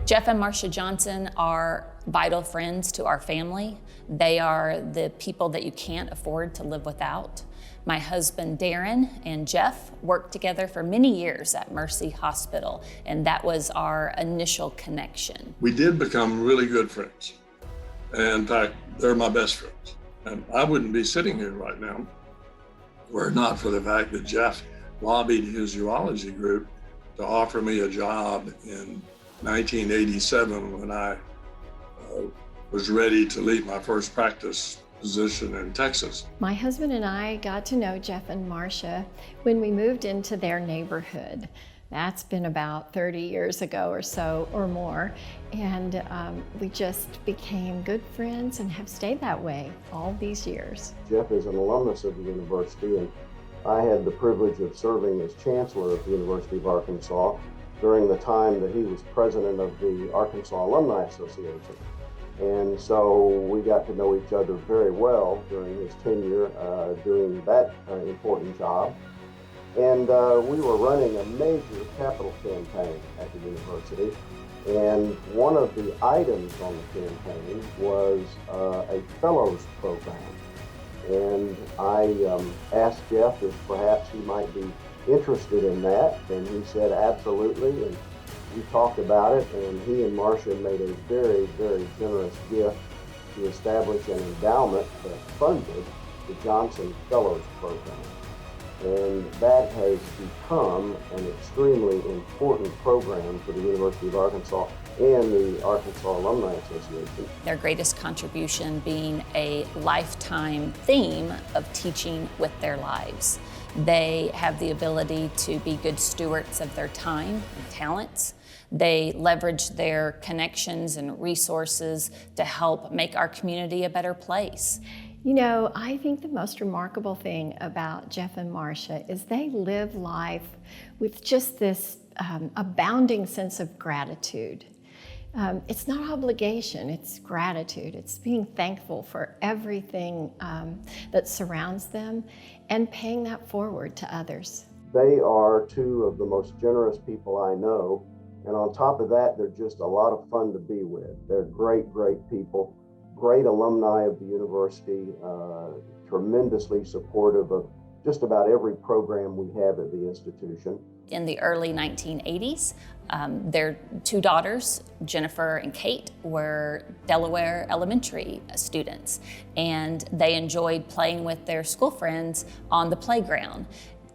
Jeff and Marcia Johnson are vital friends to our family. They are the people that you can't afford to live without. My husband, Darren, and Jeff worked together for many years at Mercy Hospital, and that was our initial connection. We did become really good friends. And in fact, they're my best friends. And I wouldn't be sitting here right now were it not for the fact that Jeff lobbied his urology group to offer me a job in 1987 when I was ready to leave my first practice position in Texas. My husband and I got to know Jeff and Marcia when we moved into their neighborhood. That's been about 30 years ago or so or more. And we just became good friends and have stayed that way all these years. Jeff is an alumnus of the university, and I had the privilege of serving as chancellor of the University of Arkansas during the time that he was president of the Arkansas Alumni Association. And so we got to know each other very well during his tenure doing that important job. And we were running a major capital campaign at the university. And one of the items on the campaign was a fellows program. And I asked Jeff if perhaps he might be interested in that. And he said, absolutely. And we talked about it, and he and Marcia made a very, very generous gift to establish an endowment that funded the Johnson Fellows Program. And that has become an extremely important program for the University of Arkansas and the Arkansas Alumni Association. Their greatest contribution being a lifetime theme of teaching with their lives. They have the ability to be good stewards of their time and talents. They leverage their connections and resources to help make our community a better place. You know, I think the most remarkable thing about Jeff and Marcia is they live life with just this abounding sense of gratitude. It's not obligation, it's gratitude. It's being thankful for everything that surrounds them and paying that forward to others. They are two of the most generous people I know. And on top of that, they're just a lot of fun to be with. They're great, great people, great alumni of the university, tremendously supportive of just about every program we have at the institution. In the early 1980s, their two daughters, Jennifer and Kate, were Delaware elementary students, and they enjoyed playing with their school friends on the playground.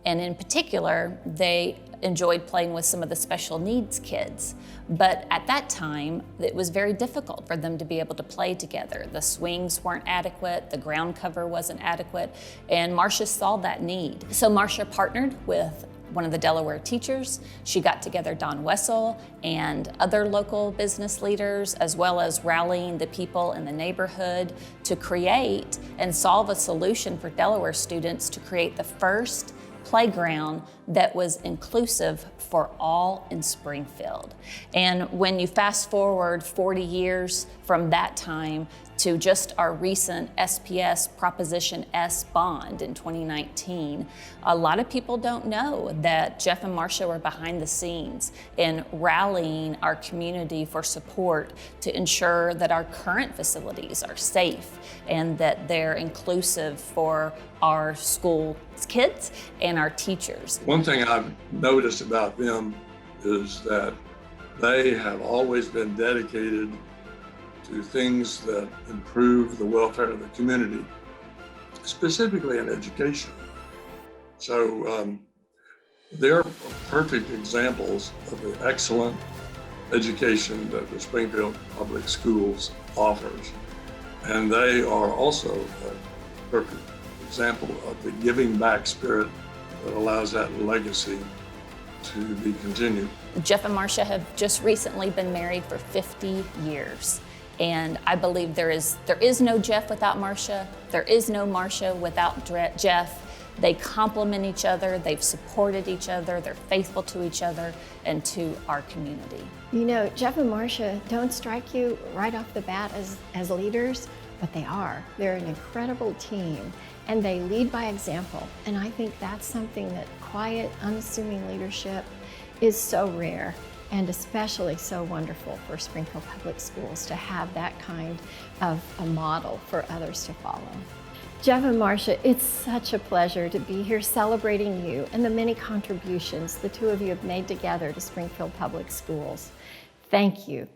And in particular, they enjoyed playing with some of the special needs kids. But at that time, it was very difficult for them to be able to play together. The swings weren't adequate, the ground cover wasn't adequate, and Marcia saw that need. So Marcia partnered with one of the Delaware teachers. She got together Don Wessel and other local business leaders, as well as rallying the people in the neighborhood to create and solve a solution for Delaware students to create the first playground that was inclusive for all in Springfield. And when you fast forward 40 years from that time to just our recent SPS Proposition S bond in 2019, a lot of people don't know that Jeff and Marcia were behind the scenes in rallying our community for support to ensure that our current facilities are safe and that they're inclusive for our school kids and our teachers. One thing I've noticed about them is that they have always been dedicated to things that improve the welfare of the community, specifically in education. So they're perfect examples of the excellent education that the Springfield Public Schools offers. And they are also a perfect example of the giving back spirit that allows that legacy to be continued. Jeff and Marcia have just recently been married for 50 years. And I believe there is no Jeff without Marcia. There is no Marcia without Jeff. They complement each other, they've supported each other, they're faithful to each other and to our community. You know, Jeff and Marcia don't strike you right off the bat as leaders, but they are. They're an incredible team, and they lead by example. And I think that's something that quiet, unassuming leadership is so rare. and especially so wonderful for Springfield Public Schools to have that kind of a model for others to follow. Jeff and Marcia, it's such a pleasure to be here celebrating you and the many contributions the two of you have made together to Springfield Public Schools. Thank you.